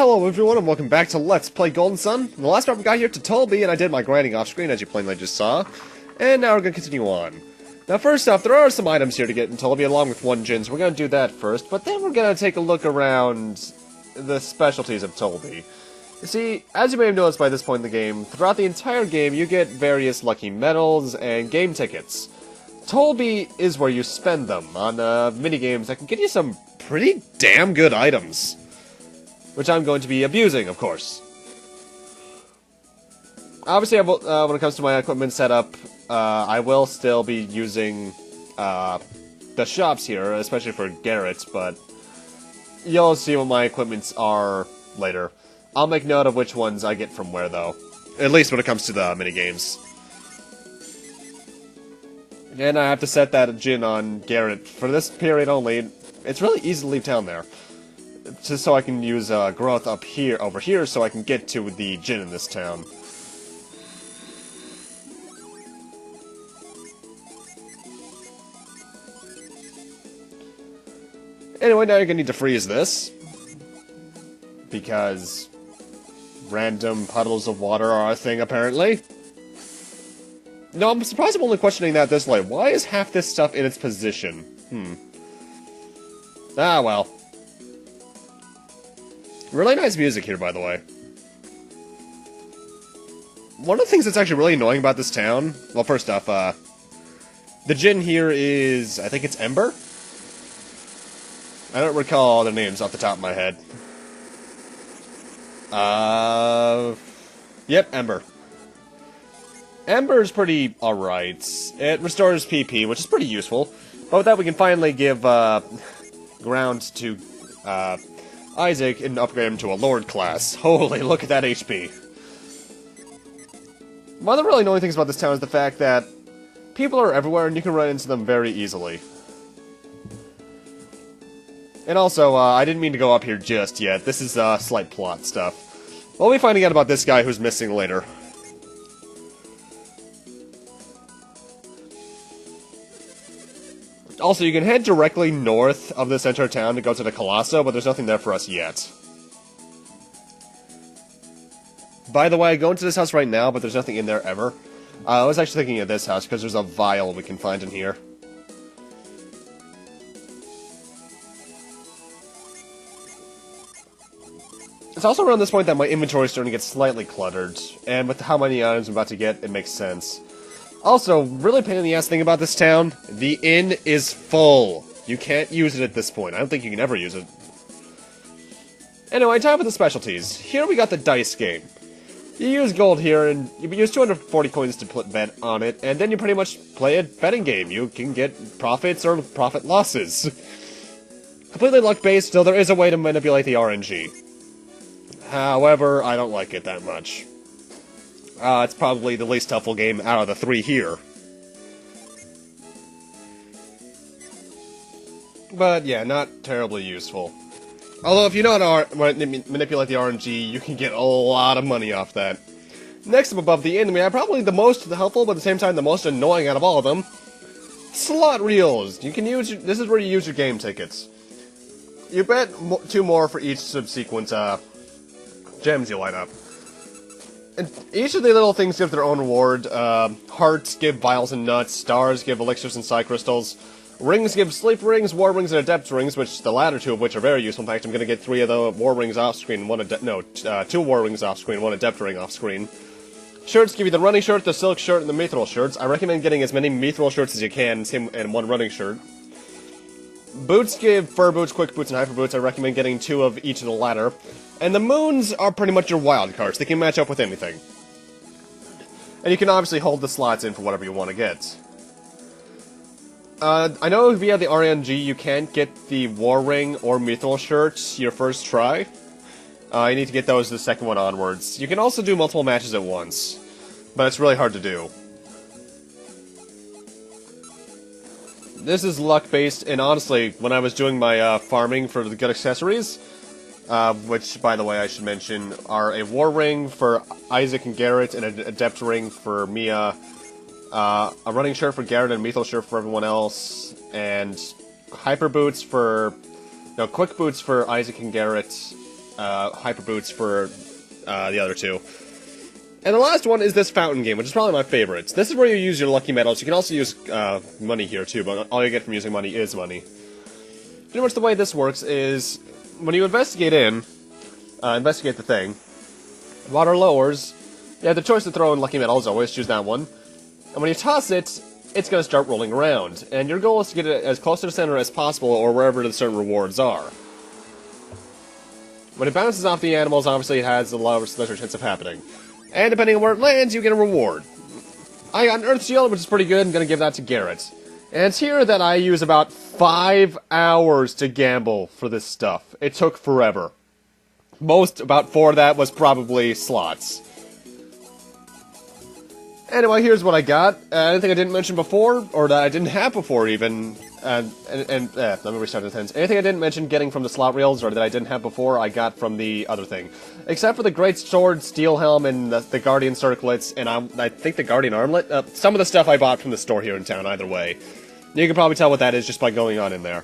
Hello everyone and welcome back to Let's Play Golden Sun. In the last part we got here to Tolbi and I did my grinding off screen as you plainly just saw. And now we're going to continue on. Now first off, there are some items here to get in Tolbi along with one gin, so we're going to do that first. But then we're going to take a look around the specialties of Tolbi. You see, as you may have noticed by this point in the game, throughout the entire game you get various lucky medals and game tickets. Tolbi is where you spend them on minigames that can get you some pretty damn good items. Which I'm going to be abusing, of course. Obviously, when it comes to my equipment setup, I will still be using the shops here, especially for Garrett, but you'll see what my equipments are later. I'll make note of which ones I get from where, though. At least when it comes to the minigames. And I have to set that gin on Garrett for this period only. It's really easy to leave town there. Just so I can use growth over here, so I can get to the gin in this town. Anyway, now you're gonna need to freeze this. Because random puddles of water are a thing, apparently. No, I'm surprised I'm only questioning that this late. Why is half this stuff in its position? Ah, well. Really nice music here, by the way. One of the things that's actually really annoying about this town... Well, first off, the gin here is... I think it's Ember? I don't recall their names off the top of my head. Yep, Ember. Ember is pretty alright. It restores PP, which is pretty useful. But with that, we can finally give, ground to, Isaac and upgrade him to a Lord class. Holy, look at that HP. One of the really annoying things about this town is the fact that people are everywhere and you can run into them very easily. And also, I didn't mean to go up here just yet. This is, slight plot stuff. We'll be finding out about this guy who's missing later. Also, you can head directly north of the center of town to go to the Colosso, but there's nothing there for us yet. By the way, I go into this house right now, but there's nothing in there ever. I was actually thinking of this house, because there's a vial we can find in here. It's also around this point that my inventory is starting to get slightly cluttered, and with how many items I'm about to get, it makes sense. Also, really pain in the ass thing about this town, the inn is full. You can't use it at this point. I don't think you can ever use it. Anyway, time for the specialties. Here we got the dice game. You use gold here, and you use 240 coins to put bet on it, and then you pretty much play a betting game. You can get profits or profit losses. Completely luck-based, though there is a way to manipulate the RNG. However, I don't like it that much. It's probably the least helpful game out of the three here. But yeah, not terribly useful. Although if you know how to manipulate the RNG, you can get a lot of money off that. Next up above the inn, we have probably the most helpful, but at the same time the most annoying out of all of them. Slot reels. You can use. This is where you use your game tickets. You bet 2 more for each subsequent gems you light up. And each of the little things give their own reward. Hearts give vials and nuts, stars give elixirs and psi crystals, rings give sleep rings, war rings, and adept rings, which the latter 2 of which are very useful. In fact, I'm going to get 3 of the war rings off screen, 2 war rings off screen, 1 adept ring off screen. Shirts give you the running shirt, the silk shirt, and the mithril shirts. I recommend getting as many mithril shirts as you can, and 1 running shirt. Boots give fur boots, quick boots, and hyper boots. I recommend getting 2 of each of the latter. And the moons are pretty much your wild cards. They can match up with anything. And you can obviously hold the slots in for whatever you want to get. I know via the RNG you can't get the War Ring or Mithril Shirt your first try. You need to get those the second one onwards. You can also do multiple matches at once. But it's really hard to do. This is luck-based, and honestly, when I was doing my farming for the good accessories... which, by the way, I should mention, are a War Ring for Isaac and Garrett, and an Adept Ring for Mia, a Running Shirt for Garrett, and a Mithril Shirt for everyone else, and Hyper Boots for... No, Quick Boots for Isaac and Garrett, hyper boots for the other two. And the last one is this fountain game, which is probably my favorite. This is where you use your lucky medals. You can also use money here too, but all you get from using money is money. Pretty much the way this works is when you investigate the thing, water lowers. You have the choice to throw in lucky medals. Always choose that one. And when you toss it, it's going to start rolling around. And your goal is to get it as close to the center as possible, or wherever the certain rewards are. When it bounces off the animals, obviously it has a lesser chance of happening. And depending on where it lands, you get a reward. I got an Earth Shield, which is pretty good. I'm going to give that to Garrett. And it's here that I use about 5 hours to gamble for this stuff. It took forever. About 4 of that was probably slots. Anyway, here's what I got. Anything I didn't mention before, or that I didn't have before even. Let me restart the sentence. Anything I didn't mention getting from the slot reels, or that I didn't have before, I got from the other thing. Except for the Great Sword, Steel Helm, and the Guardian Circlets, and I think the Guardian Armlet. Some of the stuff I bought from the store here in town, either way. You can probably tell what that is just by going on in there.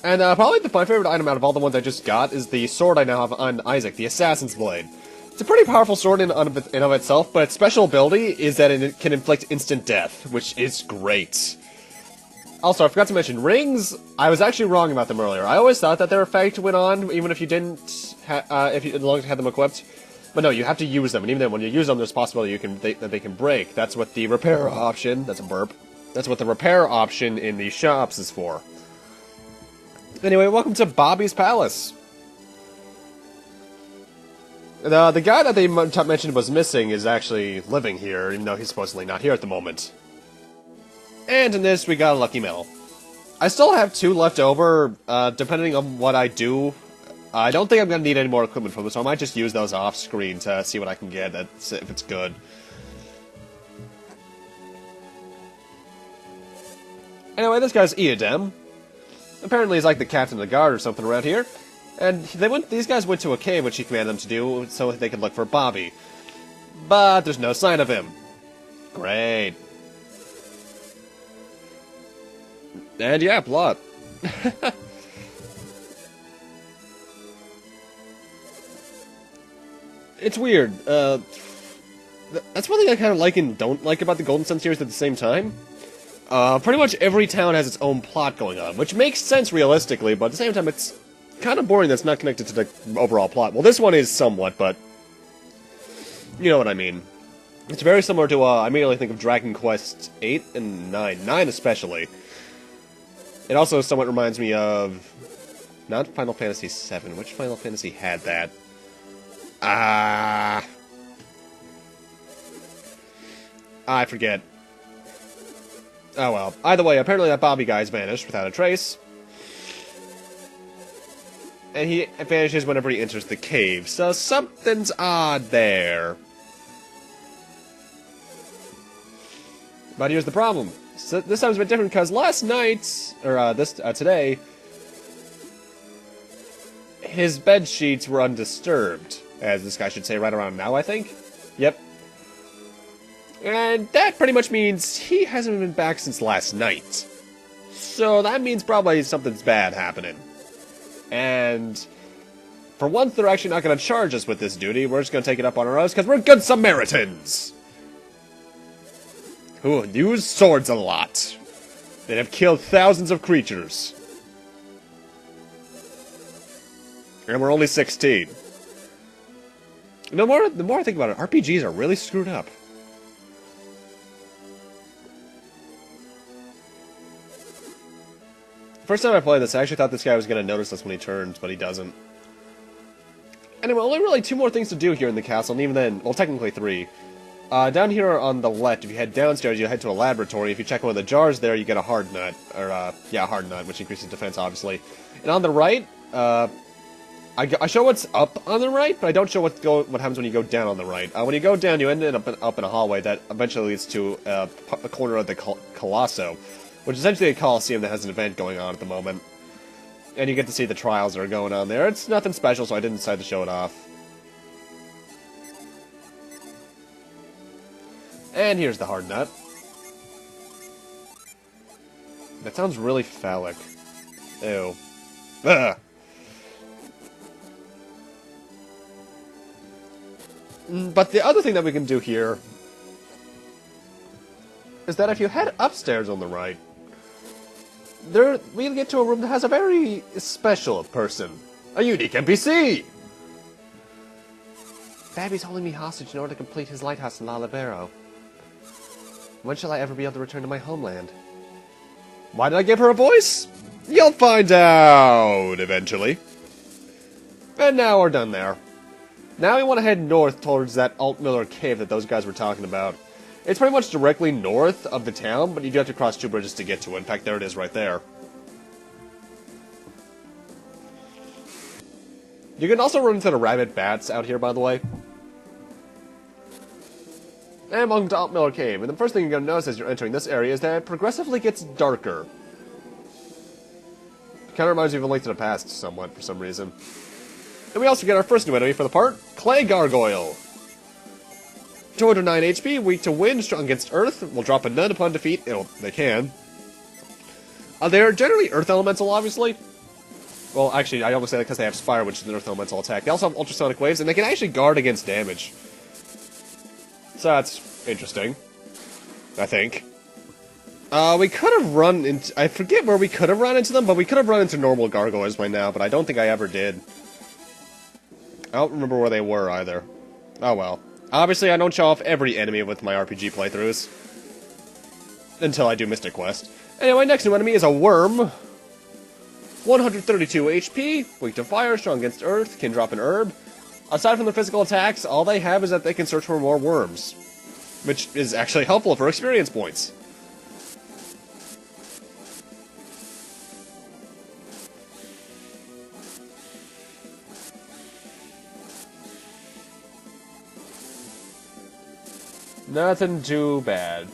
And probably my favorite item out of all the ones I just got is the sword I now have on Isaac, the Assassin's Blade. It's a pretty powerful sword in of itself, but its special ability is that it can inflict instant death, which is great. Also, I forgot to mention, rings, I was actually wrong about them earlier. I always thought that their effect went on, even if you didn't, as long as you had them equipped. But no, you have to use them, and even then, when you use them, there's a possibility that they can break. That's what the repair option, that's a burp, that's what the repair option in the shops is for. Anyway, welcome to Babi's Palace. The guy that they mentioned was missing is actually living here, even though he's supposedly not here at the moment. And in this, we got a lucky medal. I still have 2 left over, depending on what I do. I don't think I'm going to need any more equipment from this, so I might just use those off-screen to see what I can get, if it's good. Anyway, this guy's Eodem. Apparently he's like the captain of the guard or something around here. And these guys went to a cave, which he commanded them to do, so they could look for Babi. But there's no sign of him. Great. And yeah, plot. It's weird. That's one thing I kind of like and don't like about the Golden Sun series at the same time. Pretty much every town has its own plot going on, which makes sense realistically, but at the same time it's kind of boring that's not connected to the overall plot. Well, this one is somewhat, but you know what I mean. It's very similar to, I immediately think of Dragon Quest 8 and 9. 9 especially. It also somewhat reminds me of, not Final Fantasy 7. Which Final Fantasy had that? I forget. Oh well. Either way, apparently that Babi guy's vanished without a trace. And he vanishes whenever he enters the cave, so something's odd there. But here's the problem. So this time's a bit different because last night, or today, his bed sheets were undisturbed, as this guy should say right around now, I think. Yep. And that pretty much means he hasn't been back since last night. So that means probably something's bad happening. And for once, they're actually not going to charge us with this duty. We're just going to take it up on our own because we're good Samaritans who use swords a lot. They have killed thousands of creatures. And we're only 16. The more I think about it, RPGs are really screwed up. First time I played this, I actually thought this guy was going to notice us when he turns, but he doesn't. Anyway, only really 2 more things to do here in the castle, and even then, well, technically 3. Down here on the left, if you head downstairs, you head to a laboratory. If you check one of the jars there, you get a hard nut. Or, yeah, hard nut, which increases defense, obviously. And on the right, I show what's up on the right, but I don't show what happens when you go down on the right. When you go down, you end up in a hallway that eventually leads to a corner of the Colosso, which is essentially a coliseum that has an event going on at the moment. And you get to see the trials that are going on there. It's nothing special, so I didn't decide to show it off. And here's the hard nut. That sounds really phallic. Ew. Ugh. But the other thing that we can do here is that if you head upstairs on the right, we'll get to a room that has a very special person. A unique NPC! Babi's holding me hostage in order to complete his lighthouse in Lalibero. When shall I ever be able to return to my homeland? Why did I give her a voice? You'll find out eventually. And now we're done there. Now we want to head north towards that Altmiller cave that those guys were talking about. It's pretty much directly north of the town, but you do have to cross 2 bridges to get to it. In fact, there it is right there. You can also run into the rabbit bats out here, by the way. And welcome to Altmiller Cave. And the first thing you're going to notice as you're entering this area is that it progressively gets darker. Kind of reminds me of A Link to the Past somewhat, for some reason. And we also get our first new enemy for the part, Clay Gargoyle. 209 HP, weak to wind, strong against earth, will drop a none upon defeat. They can. They're generally earth elemental, obviously. Well, actually, I almost say that because they have fire, which is an earth elemental attack. They also have ultrasonic waves, and they can actually guard against damage. So that's interesting, I think. We could have run into... I forget where we could have run into them, but we could have run into normal gargoyles by now, but I don't think I ever did. I don't remember where they were, either. Oh well. Obviously, I don't show off every enemy with my RPG playthroughs. Until I do Mystic Quest. Anyway, next new enemy is a worm. 132 HP, weak to fire, strong against earth, can drop an herb. Aside from the physical attacks, all they have is that they can search for more worms. Which is actually helpful for experience points. Nothing too bad.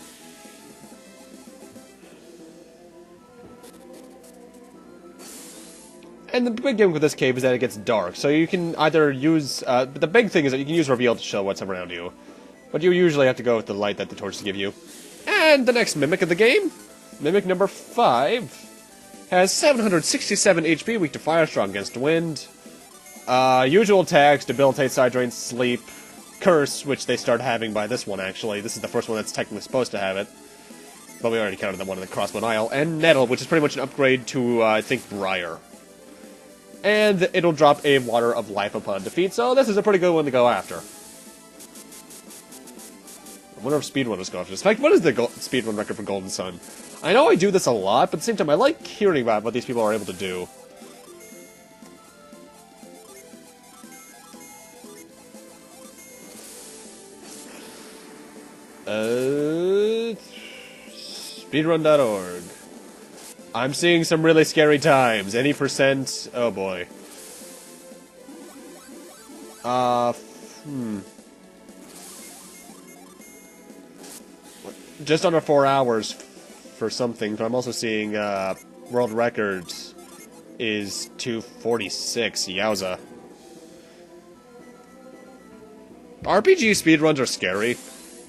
And the big gimmick with this cave is that it gets dark, so you can either use... the big thing is that you can use Reveal to show what's around you. But you usually have to go with the light that the torches give you. And the next Mimic of the game, Mimic number 5, has 767 HP, weak to fire, strong against wind. Usual attacks, debilitate, side drain, sleep, curse, which they start having by this one, actually. This is the first one that's technically supposed to have it. But we already counted the one in the Crossbow Isle. And Nettle, which is pretty much an upgrade to, I think, Briar. And it'll drop a Water of Life upon defeat, so this is a pretty good one to go after. I wonder if speedrunners go after this. In fact, what is the speedrun record for Golden Sun? I know I do this a lot, but at the same time, I like hearing about what these people are able to do. Speedrun.org. I'm seeing some really scary times. Any percent... Oh boy. Just under 4 hours for something, but I'm also seeing, world records is 246. Yowza. RPG speedruns are scary.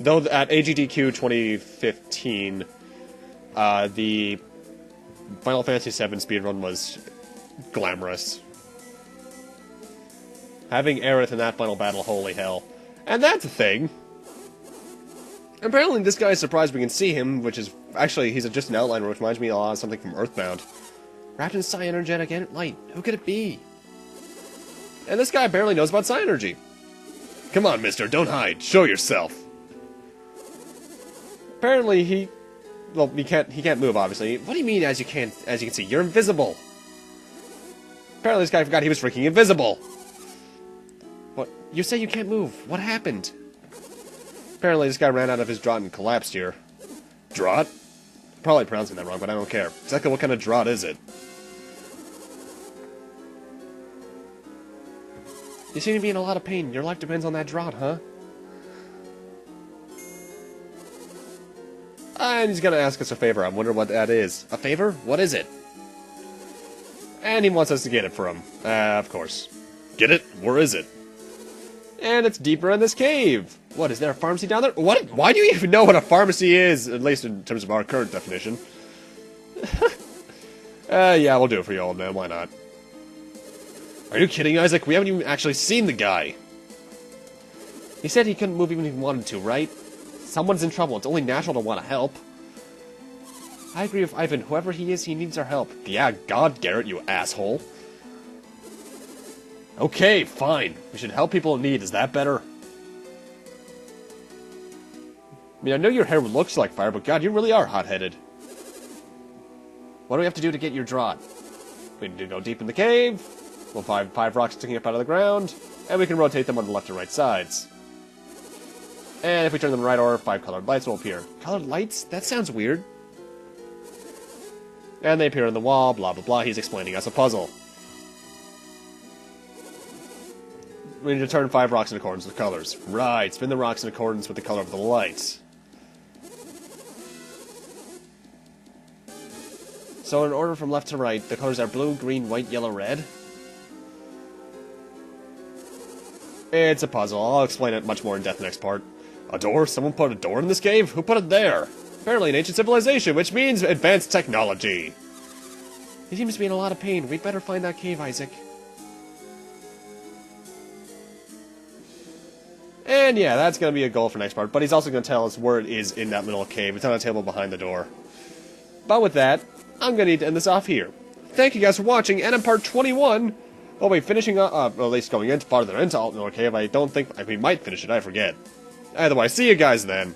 Though at AGDQ 2015, the Final Fantasy VII speedrun was glamorous. Having Aerith in that final battle, holy hell. And that's a thing. Apparently this guy is surprised we can see him, which is... Actually, he's just an outliner, which reminds me a lot of something from Earthbound. Wrapped in Psy-energetic light. Who could it be? And this guy barely knows about Psy-energy. Come on, mister, don't hide. Show yourself. Apparently he... Well, he can't move, obviously. What do you mean, as you can see? You're invisible. Apparently this guy forgot he was freaking invisible. What? You say you can't move. What happened? Apparently this guy ran out of his draught and collapsed here. Draught? Probably pronouncing that wrong, but I don't care. Exactly what kind of draught is it? You seem to be in a lot of pain. Your life depends on that draught, huh? And he's gonna ask us a favor. I wonder what that is. A favor? What is it? And he wants us to get it for him. Of course. Get it? Where is it? And it's deeper in this cave. What, is there a pharmacy down there? What? Why do you even know what a pharmacy is? At least in terms of our current definition. Yeah, we'll do it for you, old man. Why not? Are you kidding, Isaac? We haven't even actually seen the guy. He said he couldn't move even if he wanted to, right? Someone's in trouble. It's only natural to want to help. I agree with Ivan. Whoever he is, he needs our help. Yeah, God, Garrett, you asshole. Okay, fine. We should help people in need. Is that better? I mean, I know your hair looks like fire, but God, you really are hot-headed. What do we have to do to get your draw? We need to go deep in the cave. We'll find 5 rocks sticking up out of the ground, and we can rotate them on the left and right sides. And if we turn them right or 5 colored lights will appear. Colored lights? That sounds weird. And they appear on the wall, blah blah blah. He's explaining us a puzzle. We need to turn 5 rocks in accordance with colors. Right, spin the rocks in accordance with the color of the lights. So in order from left to right, the colors are blue, green, white, yellow, red. It's a puzzle. I'll explain it much more in depth next part. A door? Someone put a door in this cave? Who put it there? Apparently an ancient civilization, which means advanced technology. He seems to be in a lot of pain. We'd better find that cave, Isaac. And yeah, that's going to be a goal for next part, but he's also going to tell us where it is in that little cave. It's on a table behind the door. But with that, I'm going to need to end this off here. Thank you guys for watching, and in part 21, we'll be finishing up, or at least going into farther into Altnor Cave. I don't think, we might finish it, I forget. Either way, see you guys then.